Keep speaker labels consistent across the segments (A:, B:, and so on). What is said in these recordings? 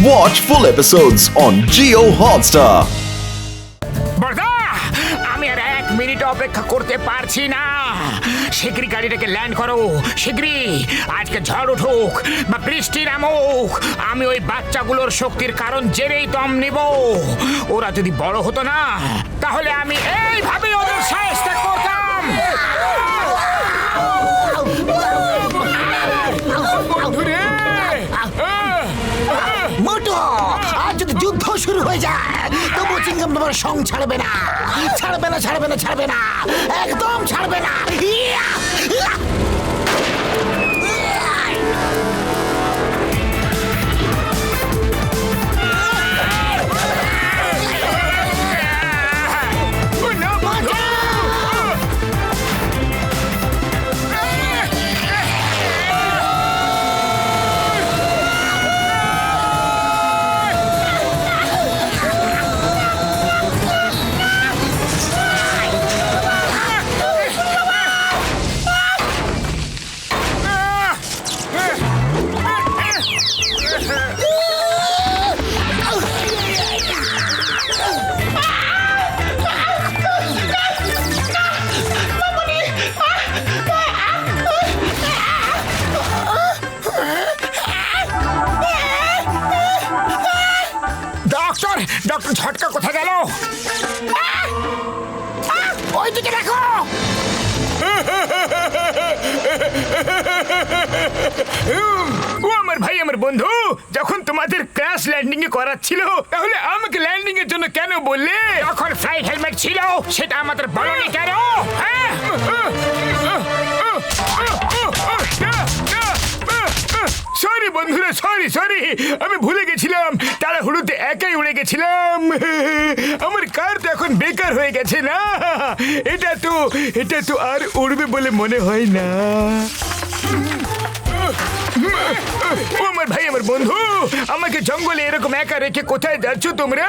A: Watch full episodes on Jio Hotstar.
B: বর্দা, আমি আর 1 minute অপেক্ষা করতে পারছি না। শিগগিরই গাড়িটাকে ল্যান্ড করো, শিগগিরই। আজকে ঝড় উঠুক বা বৃষ্টি নামুক, আমি ওই বাচ্চাগুলোর শক্তির কারণ জেনেই দম নিব। ওরা যদি বড় হতো না, তাহলে আমি এইভাবে ওদের সাহায্য করতাম। বন্ধুরে,
C: মোটো, আজ যদি যুদ্ধ শুরু হয়ে যায় তবু চিংগাম তোমার সং ছাড়বে না, ছাড়বে না, ছাড়বে না, ছাড়বে না, একদম ছাড়বে না। ইয়া! ইয়া!
B: না বন্ধু। ডক্টর, ডক্টর ঝটকা কোথায় গেল? ওইদিকে দেখো। ও আমার ভাই, আমার বন্ধু, যখন তোমাদের ক্র্যাশ ল্যান্ডিং এ করাচ্ছিল, তাহলে আমাকে ল্যান্ডিং এর জন্য কেন বললে? যখন ফ্লাইট হেলমেট ছিল সেটা আমাদের বলনি কেন? সরি বন্ধুরা, সরি সরি, আমি ভুলে গেছিলাম, তাড়াহুড়োতে একাই উড়ে গেছিলাম। আমার কার তো এখন বেকার হয়ে গেছে না। এটা তো আর উড়বে বলে মনে হয় না। ও আমার ভাই, আমার বন্ধু, আমাকে জঙ্গলে এরকম একা রেখে কোথায় যাচ্ছ তোমরা?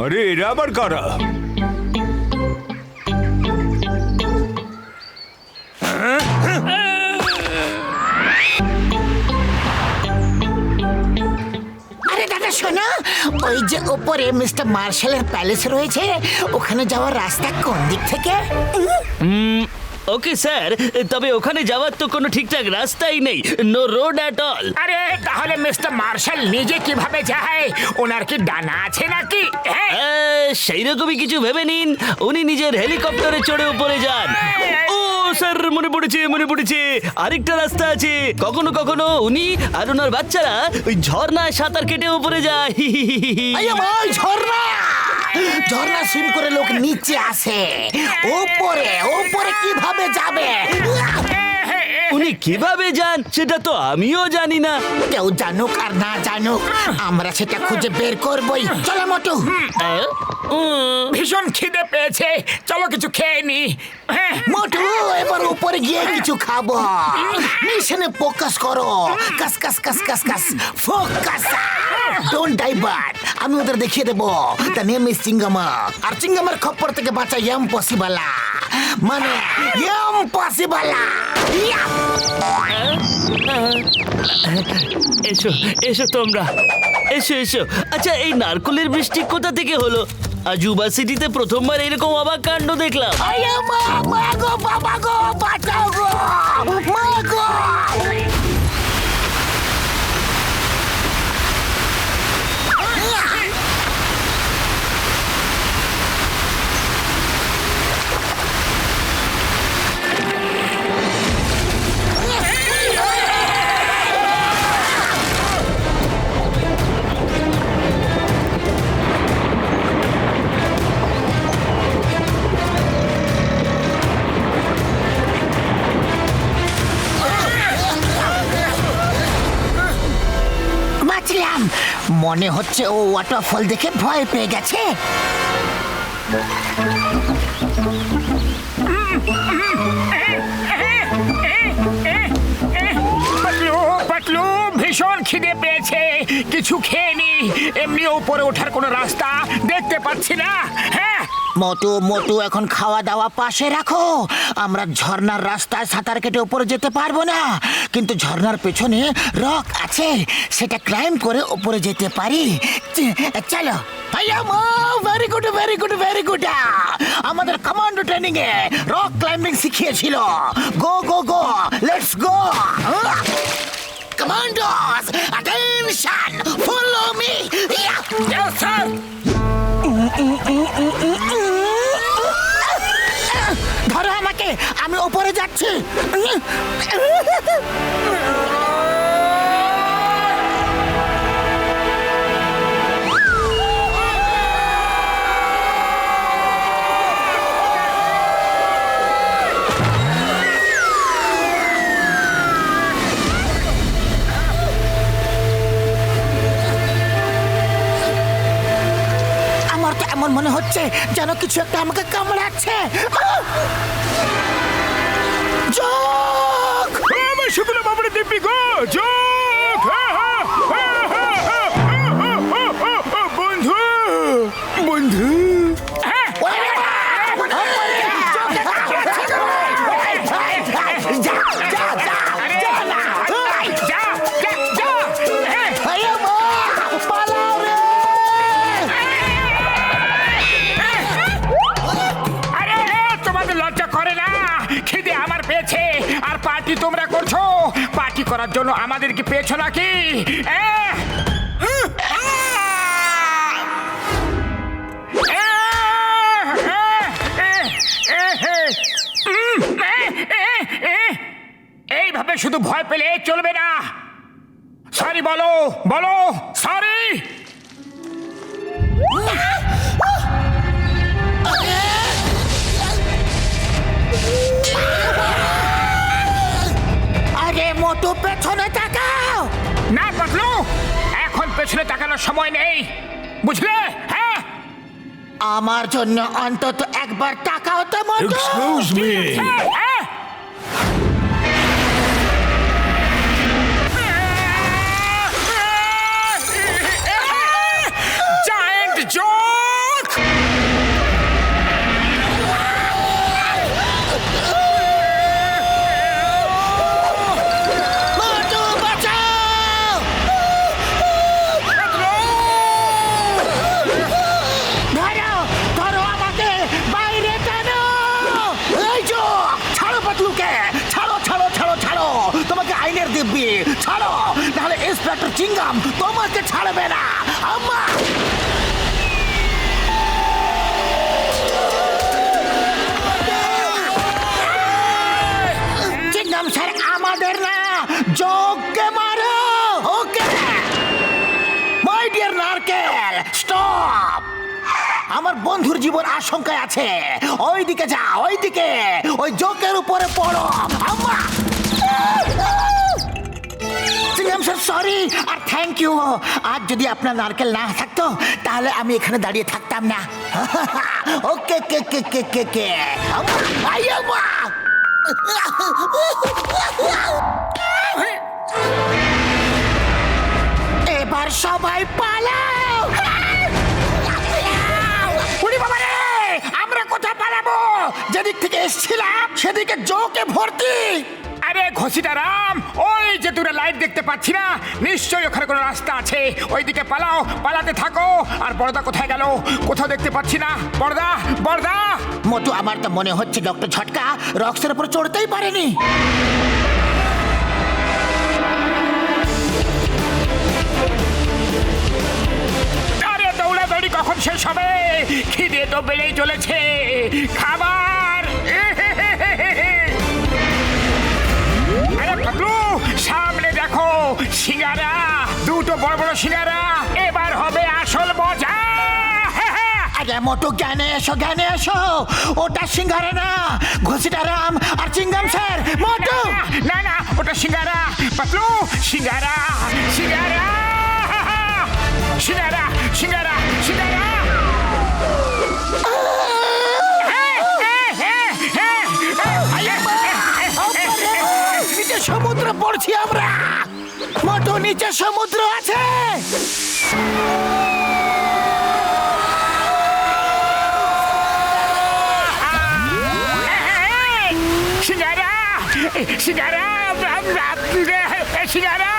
D: আরে এরা আবার কারা?
C: আরে দাদা শোনো, ওই যে উপরে মিস্টার মার্শালের প্যালেস রয়েছে, ওখানে যাওয়ার রাস্তা কোন দিক থেকে?
E: ওকে স্যার, তবে ওখানে যাওয়ার তো কোনো ঠিকঠাক রাস্তাই নেই, নো রোড অ্যাট অল।
B: আরে তাহলে মিস্টার মার্শাল নিজে কিভাবে যায়? ওনার কি ডানা আছে নাকি?
E: সেই রকমই কিছু ভেবে নিন, উনি নিজের হেলিকপ্টারে চড়ে উপরে যান। ও স্যার, মনে পড়েছে, আরেকটা রাস্তা আছে। কখনো কখনো উনি আর ওনার বাচ্চারা ওই ঝর্ণায় সাঁতার কেটে উপরে যায়।
C: আইয়া ভাই, ঝর্ণা! ঝর্ণা সুইম করে লোক নিচে আসে, ওপরে ওপরে কিভাবে যাবে?
E: উনি কিভাবে যান সেটা তো আমিও জানি না।
C: কেউ জানুক আর না জানুক, আমরা সেটা খুঁজে বের করবই। চলো মোটু।
B: ভীষণ খিদে পেয়েছে, চলো কিছু খেয়ে নি।
C: মোটু, এবার উপরে গিয়ে কিছু খাবো। মিশনে ফোকাস করো, কাস কাস কাস কাস কাস, ফোকাস, ডোন্ট ডাইভার্ট। আমি ওদের দেখিয়ে দেবো দ্য নেম ইজ চিঙ্গামা, আর চিঙ্গামার খপ্পর থেকে বাঁচা ইম্পসিবল। মানে ইম্পসিবল।
E: এসো এসো তোমরা, এসো এসো। আচ্ছা, এই নারকলের বৃষ্টি কোথা থেকে হলো? আজুবা সিটিতে প্রথমবার এরকম অবাক কাণ্ড দেখলাম।
C: আয়া মা গো, বাবা গো, বাঁচাও গো, মা গো। বাঁচলাম। মনে হচ্ছে ও ওয়াটারফল দেখে ভয় পেয়ে গেছে।
B: পাতলু পাতলু, ভীষণ খিদে পেয়েছে, কিছু খেয়ে নি। এমনি উপরে ওঠার কোনো রাস্তা দেখতে পাচ্ছি না। হ্যাঁ,
C: মোটু মোটু, এখন খাওয়া দাওয়া পাশে রাখো। আমরা ঝর্ণার রাস্তায় সাঁতার কেটে উপরে যেতে পারবো না, কিন্তু ঝর্ণার পেছনে রক আছে, সেটা ক্লাইম্ব করে উপরে যেতে পারি। চলো। Very good, very good, very good. আমাদের কমান্ডো ট্রেনিং এ রক ক্লাইম্বিং শিখিয়েছিল। Go go go, let's go. Commandos, attention, follow me.
B: Yes sir.
C: ধরো আমাকে, আমি উপরে যাচ্ছি। আমার তো এমন মনে হচ্ছে যেন কিছু একটা আমাকে কামড়াচ্ছে। জোক!
B: আমার শুকনো বাবুরে দিব্যি গো, যোগ! বন্ধু, বন্ধু। পার্টি তোমরা করছো, পার্টি করার জন্য আমাদেরকে পেয়েছো নাকি? এইভাবে শুধু ভয় পেলে চলবে না। সরি বলো, বলো সরি।
C: আরে মোটু, পেছনে তাকাও।
B: না পাতলু, এখন পেছনে তাকানোর সময় নেই, বুঝলে? হ্যাঁ,
C: আমার জন্য অন্তত একবার তাকাও তো মোটু।
D: এক্সকিউজ মি,
B: জায়ান্ট জোক!
C: মোটু, বাঁচাও! ধরো, ধরো আমাকে, বাইরে টানো। এই জোক, ছাড়ো পাতলুকে, ছাড়ো ছাড়ো ছাড়ো ছাড়ো। তোমাকে আইনের দিব্যি ছাড়ো, নাহলে ইন্সপেক্টর চিংগাম তোমাকে ছাড়বে না। আম্মা! চিংগাম স্যার আমাদের না, জোককে মারো। ওকে, মাই ডিয়ার নারকেল, স্টপ। আমার বন্ধুর জীবন আশঙ্কায় আছে। ওইদিকে যা, ওইদিকে, ওই জোকের উপরে পড়ো। আম্মা! চিংগাম স্যার, সরি আর থ্যাংক ইউ। আজ যদি আপনার নারকেল না থাকতো তাহলে আমি এখানে দাঁড়িয়ে থাকতাম না। ওকে কে কে কে কে কে। আম্মা! আই আম্মা! এবার সবাই পালাও।
B: উনি বাবা রে, আমরা কোথায় পালাবো? যে
C: যেদিক থেকে এসেছিলাম সেদিকে জোকে ভর্তি।
B: আরে ঘসিটারাম, ওই যে দূরে লাইট দেখতে পাচ্ছি না, নিশ্চয়ই ওখানে কোনো রাস্তা আছে। ওইদিকে পালাও, পালাতে থাকো। আর বড়দা কোথায় গেল? কোথাও দেখতে পাচ্ছি না। বড়দা, বড়দা!
C: মোটু, আমার তো মনে হচ্ছে ডক্টর ঝটকা রক্সের উপর চড়তেই পারেনি।
B: আরে দৌড়াদৌড়ি কখন শেষ হবে? খিদে তো বেড়েই চলেছে। খাবার! আরে পাতলু, সামনে দেখো, সিঙ্গারা, দুটো বড় বড় সিঙ্গারা। এবার হবে আসল মজা।
C: আরে মোটু, জ্ঞানে এসো, জ্ঞানে এসো। ওটা সিঙ্গারা না, ঘসিটারাম আর চিঙ্গাম স্যার। মোটু,
B: না না, ওটা সিঙ্গারা। পাতলু, সিঙ্গারা, সিঙ্গারা, সিঙ্গারা, সিঙ্গারা, সিঙ্গারা।
C: নিচে সমুদ্র পড়ছি আমরা। মোটু, নিচে সমুদ্র আছে।
B: সিঙ্গারা, সিঙ্গারা, সিঙ্গারা।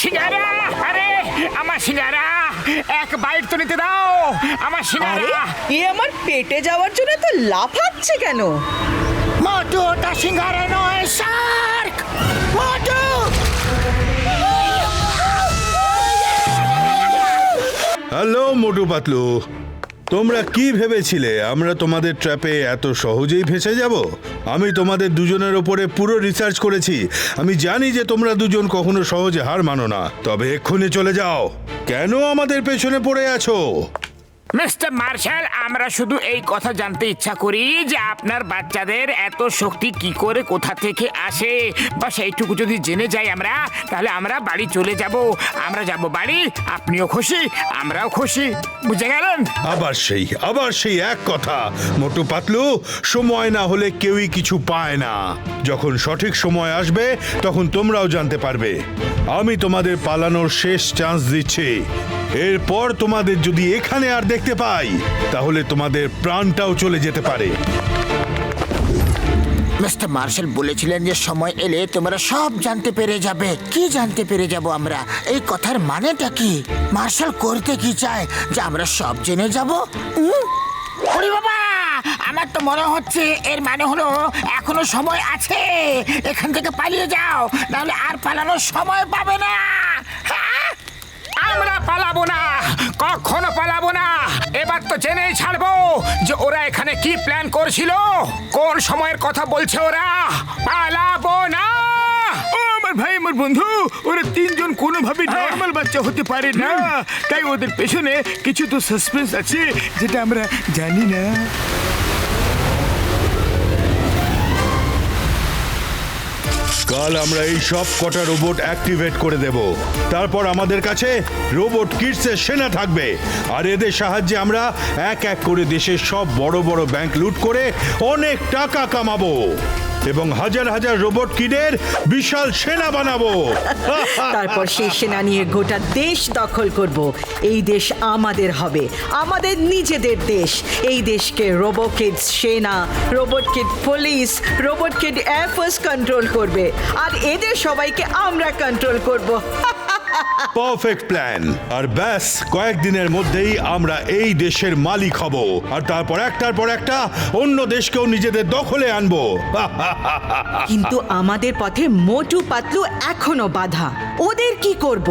B: সিঙ্গারা, আরে আমার সিঙ্গারা, এক বাইট তো নিতে দাও। আমার
F: আরে
B: সিঙ্গারা।
F: এ আমার পেটে যাওয়ার জন্য তো লাফাচ্ছে কেন?
C: মোটু, ওটা সিঙ্গারা নয়, শার্ক। মোটু,
G: হ্যালো মোটু পাতলু, তোমরা কি ভেবেছিলে আমরা তোমাদের ট্র্যাপে এত সহজেই ফেঁসে যাব? আমি তোমাদের দুজনের ওপরে পুরো রিসার্চ করেছি। আমি জানি যে তোমরা দুজন কখনো সহজে হার মানো না। তবে এক্ষুনি চলে যাও। কেন আমাদের পেছনে পড়ে আছো?
B: মিস্টার মার্শাল, আমরা শুধু এই কথা জানতে ইচ্ছা করি যে আপনার বাচ্চাদের এত শক্তি কি করে, কোথা থেকে আসে। বা সেইটুকু যদি জেনে যাই আমরা, তাহলে আমরা বাড়ি চলে যাব। আমরা যাব বাড়ি, আপনিও খুশি, আমরাও খুশি। বুঝে গেলেন?
G: আবার সেই এক কথা মোটু পাতলু, সময় না হলে কেউই কিছু পায় না। যখন সঠিক সময় আসবে তখন তোমরাও জানতে পারবে। আমি তোমাদের পালানোর শেষ চান্স দিচ্ছি। এরপর তোমাদের যদি এখানে আর দেখতে পাই, তাহলে তোমাদের প্রাণটাও চলে যেতে পারে।
C: মিস্টার মার্শাল বলেছিলেন যে সময় এলে তোমরা সব জানতে পেরে যাবে। কি জানতে পেরে যাব আমরা? এই কথার মানেটা কি? মার্শাল করতে কি চায়? যে আমরা সব জেনে যাব? ওরে বাবা, আমার তো মনে হচ্ছে এর মানে হলো এখনো সময় আছে। এখান থেকে পালিয়ে যাও, নাহলে আর পালানোর সময় পাবে না। হ্যাঁ?
B: আমরা পালাবো না, কখনো পালাবো না। এবার তো জেনেই ছাড়বো যে ওরা এখানে কি প্ল্যান করছিল, কোন সময়ের কথা বলছে ওরা। পালাবো না।
D: ও আমার ভাই, আমার বন্ধু, ওরা তিনজন কোনোভাবে নর্মাল বাচ্চা হতে পারে না। তাই ওদের পেছনে কিছু তো সাসপেন্স আছে যেটা আমরা জানি না।
G: কাল আমরা এই সব কটা রোবট অ্যাক্টিভেট করে দেব। তারপর আমাদের কাছে রোবট কিডসের সেনা থাকবে। আর এদের সাহায্যে আমরা এক এক করে দেশের সব বড় বড় ব্যাংক লুট করে অনেক টাকা কামাবো এবং হাজার হাজার রোবট কিডের বিশাল সেনা বানাবো।
F: তারপর সেই সেনা নিয়ে গোটা দেশ দখল করব। এই দেশ আমাদের হবে, আমাদের নিজেদের দেশ। এই দেশকে রোবট কিডস সেনা, robot kid police, robot kid air force control করবে। আর এদের সবাইকে আমরা কন্ট্রোল করব।
G: Perfect plan. আর ব্যাস কয়েকদিনের মধ্যেই আমরা এই দেশের মালিক হব। আর তারপর একটার পর একটা অন্য দেশকেও নিজেদের দখলে আনবো।
F: কিন্তু আমাদের পথে মোটু পাতলু এখনো বাধা। ওদের কি করব?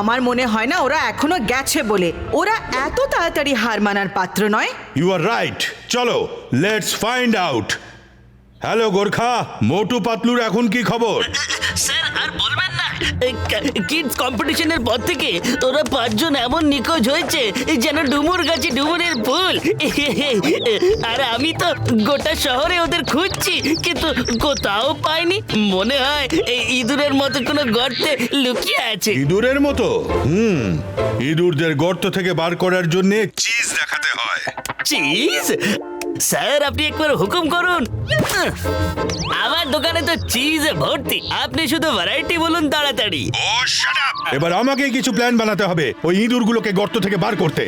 F: আমার মনে হয় না ওরা এখনো গেছে বলে। ওরা এত তাড়াতাড়ি হার মানার পাত্র নয়।
G: You are right. চলো, let's find out. Hello Gorkha, Motu পাতলুর এখন কি খবর?
E: স্যার আর বলবেন না, কিডস কম্পিটিশনের পর থেকে ওরা পাঁচজন এমন নিখোঁজ হয়েছে যেন ডুমুর গাছে ডুমুরের ফুল। আর আমি তো গোটা শহরে ওদের খুঁজছি, কিন্তু কোথাও পাইনি। মনে হয় এই ইঁদুরের মতো কোনো গর্তে লুকিয়ে আছে।
G: ইঁদুরের মতো? ইঁদুরদের গর্ত থেকে বার করার জন্য চিজ দেখাতে হয়।
E: চিজ? স্যার আপনি একবার হুকুম করুন। আমার দোকানে তো চিজে ভর্তি, আপনি শুধু ভ্যারাইটি বলুন তাড়াতাড়ি।
G: এবার আমাকে কিছু প্ল্যান বানাতে হবে ওই ইঁদুরগুলোকে গর্ত থেকে বার করতে।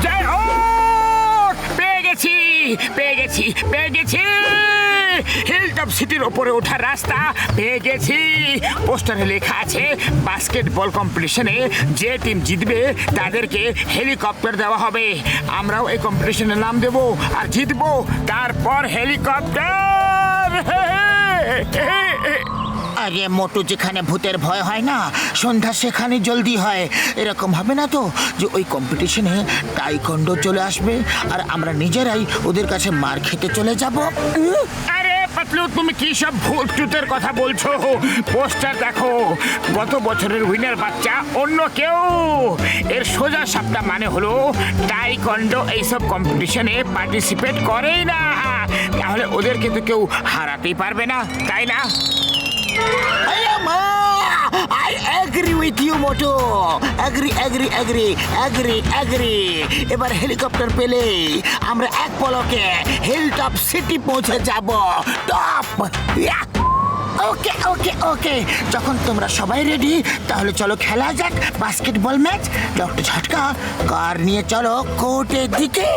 B: জয় হোক! পেয়ে গেছি পেয়ে গেছি পেয়ে গেছি হিলটপ সিটির ওপরে ওঠার রাস্তা পেয়ে গেছি। পোস্টারে লেখা আছে বাস্কেটবল কম্পিটিশনে যে টিম জিতবে তাদেরকে হেলিকপ্টার দেওয়া হবে। আমরাও এই কম্পিটিশনে নাম দেব আর জিতবো, তারপর হেলিকপ্টার।
C: আরে মোটু, যেখানে ভূতের ভয় হয় না সন্ধ্যা সেখানে জলদি হয়। এরকম হবে না তো যে ওই কম্পিটিশনে টাইকন্ডো চলে আসবে আর আমরা নিজেরাই ওদের কাছে মার খেতে চলে যাব?
B: আরে পাতলু, তুমি কি সব ভূত টুতের কথা বলছো? পোস্টার দেখো, গত বছরের উইনার বাচ্চা অন্য কেউ। এর সোজা সাপটা মানে হলো টাইকন্ডো এইসব কম্পিটিশনে পার্টিসিপেট করেই না, তাহলে ওদেরকে তো কেউ হারাতেই পারবে না, তাই না?
C: I agree with you, Motu. agree. এবার হেলিকপ্টার পেলে আমরা এক পলকে হিলটপ সিটি পৌঁছে যাব। টপ! ওকে, যখন তোমরা সবাই রেডি তাহলে চলো খেলা যাক বাস্কেটবল ম্যাচ। ডক্টর ঝটকা, কার নিয়ে চলো কোর্টের দিকে।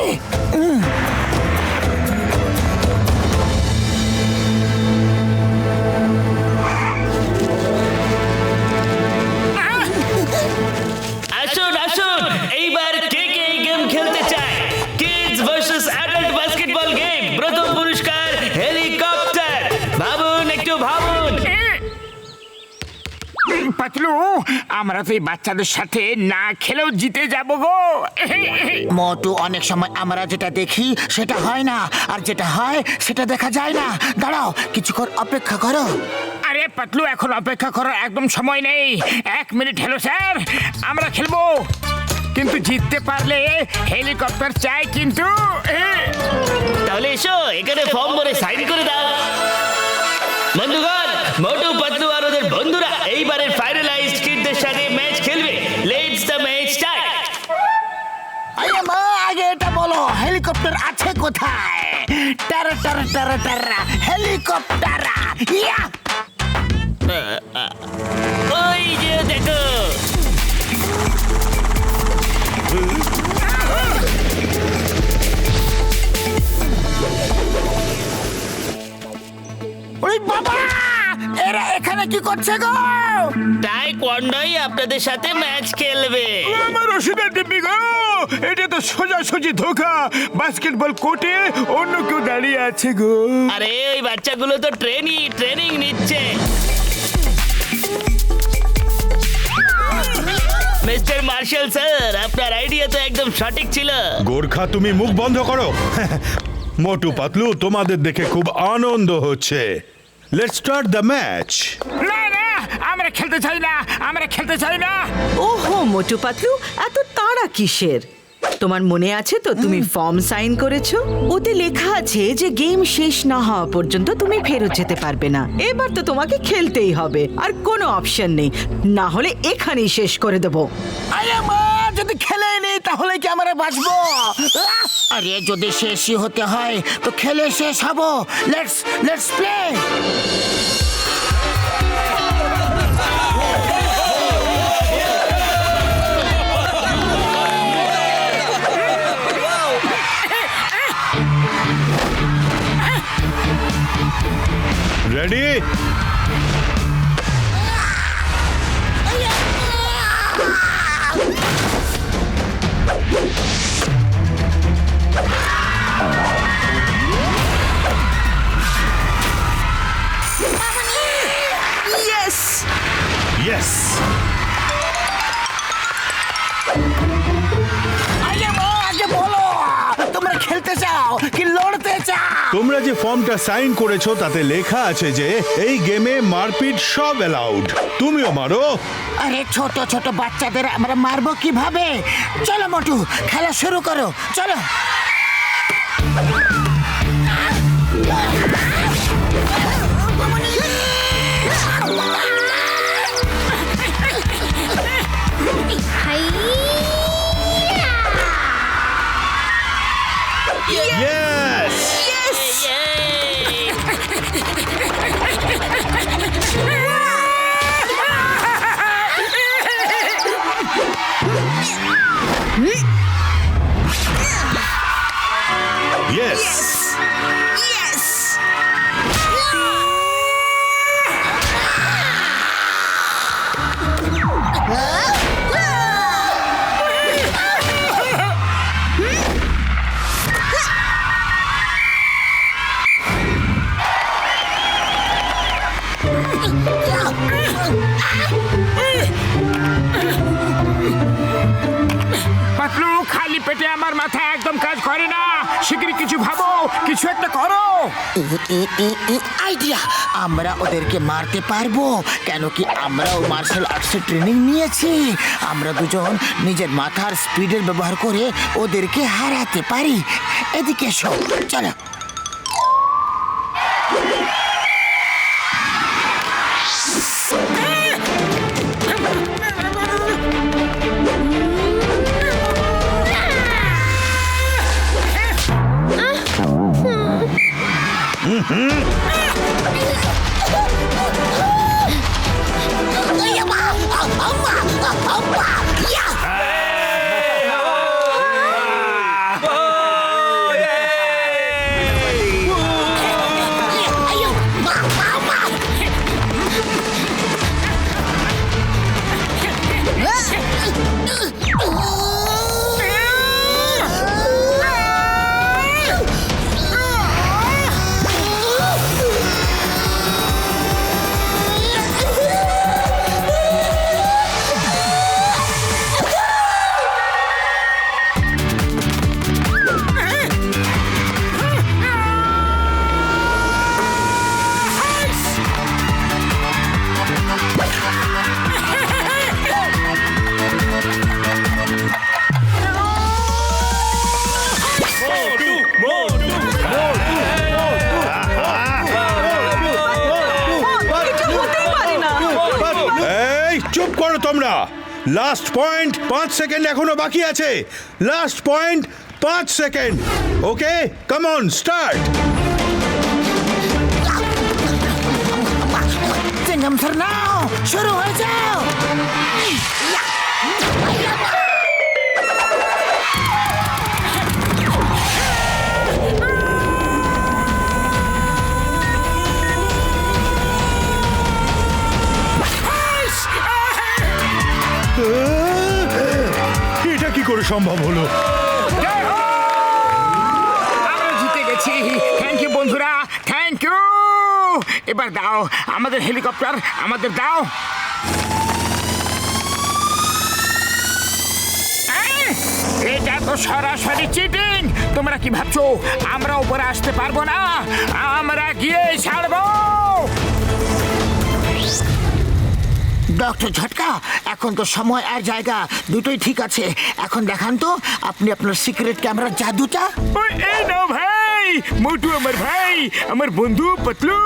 E: আসুন আসুন, এইবার কে কে এই গেম খেলতে চায়? Kids versus adult basketball game, প্রথম পুরস্কার হেলিকপ্টার। ভাবুন, একটু ভাবুন।
B: পাতলু, আমরা তো এই বাচ্চাদের সাথে না খেলেও জিতে যাব গো।
C: মোটু, অনেক সময় আমরা যেটা দেখি সেটা হয় না, আর যেটা হয় সেটা দেখা যায় না। দাঁড়াও, কিছুক্ষণ অপেক্ষা করো।
B: আরে পাতলু, এখন অপেক্ষা করার একদম সময় নেই। 1 মিনিট। হ্যালো স্যার, আমরা খেলবো, কিন্তু জিততে পারলে হেলিকপ্টার চাই কিন্তু।
E: তাহলে এসো, এখানে ফর্ম ভরে সাইন করে দাও। বন্ধুগণ, মোটু, পাতলু আর ওদের বন্ধুরা এইবারের ফাইনালাইজড কিডদের সাথে ম্যাচ খেলবে। Let's the match start.
C: আরে মা, আগে এটা বলো হেলিকপ্টার আছে কোথায়? টারা হেলিকপ্টার। ইয়া!
E: ওই যে দেখো।
C: ওই বাবা, এরা এখানে কি করছে গো?
E: টাইকোয়ান্ডোই আপনাদের সাথে ম্যাচ খেলবে।
D: আমার ওষুধের ডিব্বি গো, এটা তো সোজাসুজি ধোকা। বাস্কেটবল কোর্টে অন্য কেউ দাঁড়িয়ে আছে গো।
E: আরে ওই বাচ্চাগুলো তো ট্রেনিং নিচ্ছে। মিস্টার মার্শাল স্যার, আপনার আইডিয়া তো একদম সঠিক ছিল।
G: গোর্খা, তুমি মুখ বন্ধ করো। মোটু, পাতলু, তোমাদের দেখে খুব আনন্দ হচ্ছে। Let's start the match.
B: না, আমরা খেলতে চাই না।
F: ওহো মোটু পাতলু, এত তাড়া কিসের? তোমার মনে আছে তো তুমি ফর্ম সাইন করেছো? ওতে লেখা আছে যে গেম শেষ না হওয়া পর্যন্ত তুমি ফেরত যেতে পারবে না। এবার তো তোমাকে খেলতেই হবে, আর কোনো অপশন নেই, না হলে এখানেই শেষ করে দেবো।
C: আরে মা, যদি খেলে নেই তাহলে কি আমরা বাঁচবো? আরে যদি শেষই হতে হয় তো খেলে শেষ হবো। Let's play.
G: রেডি? ইয়েস।
C: আরে মা, আগে বলো তোমরা খেলতে চাও কি লড়তে চাও?
G: তোমরা যে ফর্মটা সাইন করেছো তাতে লেখা আছে যে এই গেমে মারপিট সব অ্যালাউড। তুমিও মারো।
C: আরে ছোট ছোট বাচ্চাদের আমরা মারবো কিভাবে? চলো মোটু, খেলা শুরু করো, চলো।
G: Yes!
B: পাতলু, খালি পেটে আমার মাথা একদম কাজ করে না। শিগগিরই কিছু ভাবো, কিছু একটা করো।
C: আইডিয়া, আমরা ওদেরকে মারতে পারবো, কেন কি আমরাও মার্শাল আর্টসের ট্রেনিং নিয়েছি। আমরা দুজন নিজের মাথার স্পিডের ব্যবহার করে ওদেরকে হারাতে পারি। এদিকে এসো, চলো।
G: চুপ করো তোমরা। লাস্ট পয়েন্ট 5 সেকেন্ড এখনো বাকি আছে। Last point 5 second. Okay, come on, start.
C: Chingam sir, নাও, শুরু হয়ে যাও।
G: এটা কি করে সম্ভব হলো?
B: আমরা জিতে গেছি। থ্যাংক ইউ বন্ধুরা, থ্যাংক ইউ। এবার দাও আমাদের হেলিকপ্টার, আমাদের দাও। এটা তো সরাসরি চিটিং। তোমরা কি ভাবছো আমরা উপরে আসতে পারবো না? আমরা গিয়ে ছাড়বো।
C: ডক্টর ঝটকা, এখন তো সময় আর জায়গা দুটোই ঠিক আছে। এখন দেখান তো আপনি আপনার সিক্রেট ক্যামেরার জাদুটা।
D: ওই এই নাও ভাই, মোটু আমার ভাই, আমার বন্ধু পতলু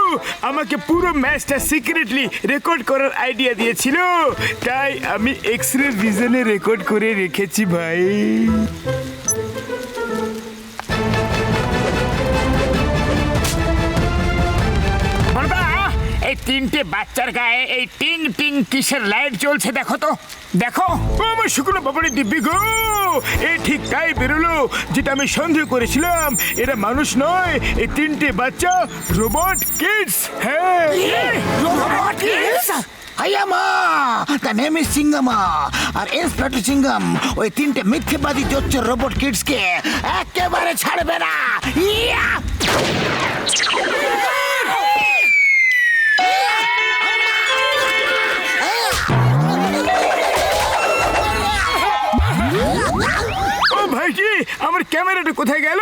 D: আমাকে পুরো ম্যাচটা সিক্রেটলি রেকর্ড করার আইডিয়া দিয়েছিল, তাই আমি এক্স-রে ভিশনে রেকর্ড করে রেখেছি ভাই।
B: এই তিনটে বাচ্চার গায়ে এই টিং টিং কিসের লাইট জ্বলছে দেখো তো, দেখো।
D: ও আমার শুকনো বাবারে দিব্যি গো, এই ঠিক তাই বেরোলো যেটা আমি সন্দেহ করেছিলাম। এরা মানুষ নয়, এই তিনটে বাচ্চা রোবট কিডস। হ্যাঁ,
C: রোবট কিডস। আয়ামা, দ্য নেম ইজ সিঙ্গামা। আর ইন্সপেক্টর সিঙ্গাম ওই তিনটে মিথ্যেবাদী জোচ্চর রোবট কিডসকে একেবারে ছাড়বে না। ইয়া!
D: ও ভাইজি, আমার ক্যামেরাটা কোথায় গেল?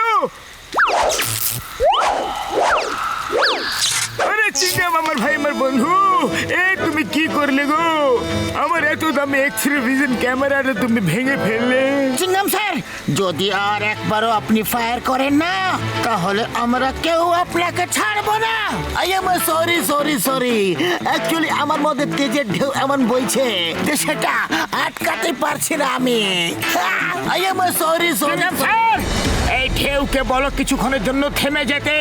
D: আরে চিংগাম আমার ভাই, আমার বন্ধু, এই তুমি কি করলে গো? আমার এত দামি এক্স-রে ভিশন ক্যামেরাটা তুমি ভেঙে ফেললে।
C: চিংগাম স্যার, যদি আর একবারও আপনি ফায়ার করেন না তাহলে আমরা কেউ আপনাকে ছাড়বো না। I am sorry sorry sorry, actually আমার মধ্যে তেজের ঢেউ এমন বইছে যে সেটা আটকাতে পারছি না আমি। I am sorry sorry
B: Chingam sir, এই ঢেউকে বলো কিছুক্ষণের জন্য থেমে যেতে,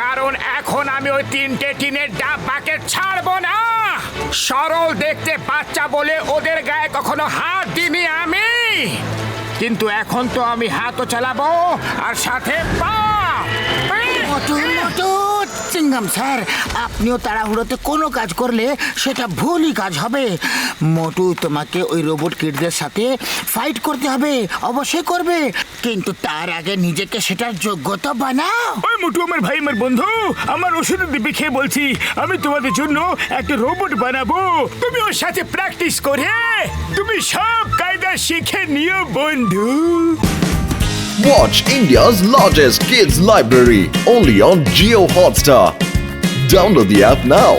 B: কারণ এখন আমি ওই 3টে টিনের ডাব্বাকে ছাড়বো না। সরল দেখতে বাচ্চা বলে ওদের গায়ে কখনো হাত দিইনি আমি, কিন্তু এখন তো আমি হাতও চালাবো আর সাথে পা।
C: মোটু মোটু, চিংগাম স্যার, আপনিও তাড়াহুড়োতে কোনো কাজ করলে সেটা ভুলই কাজ হবে। মোটু, তোমাকে ওই রোবট কিডদের সাথে ফাইট করতে হবে, অবশ্যই করবে, কিন্তু তার আগে নিজেকে সেটার যোগ্যতা বানাও।
D: ওই মোটু আমার ভাই, আমার বন্ধু, আমার ওষুধের দিব্যি খেয়ে বলছি, আমি তোমাদের জন্য একটা রোবট বানাবো। তুমি ওর সাথে প্র্যাকটিস করে তুমি সব কায়দা শিখে নিও বন্ধু।
A: Watch India's largest kids library only on Geo Hotstar. Download the app now.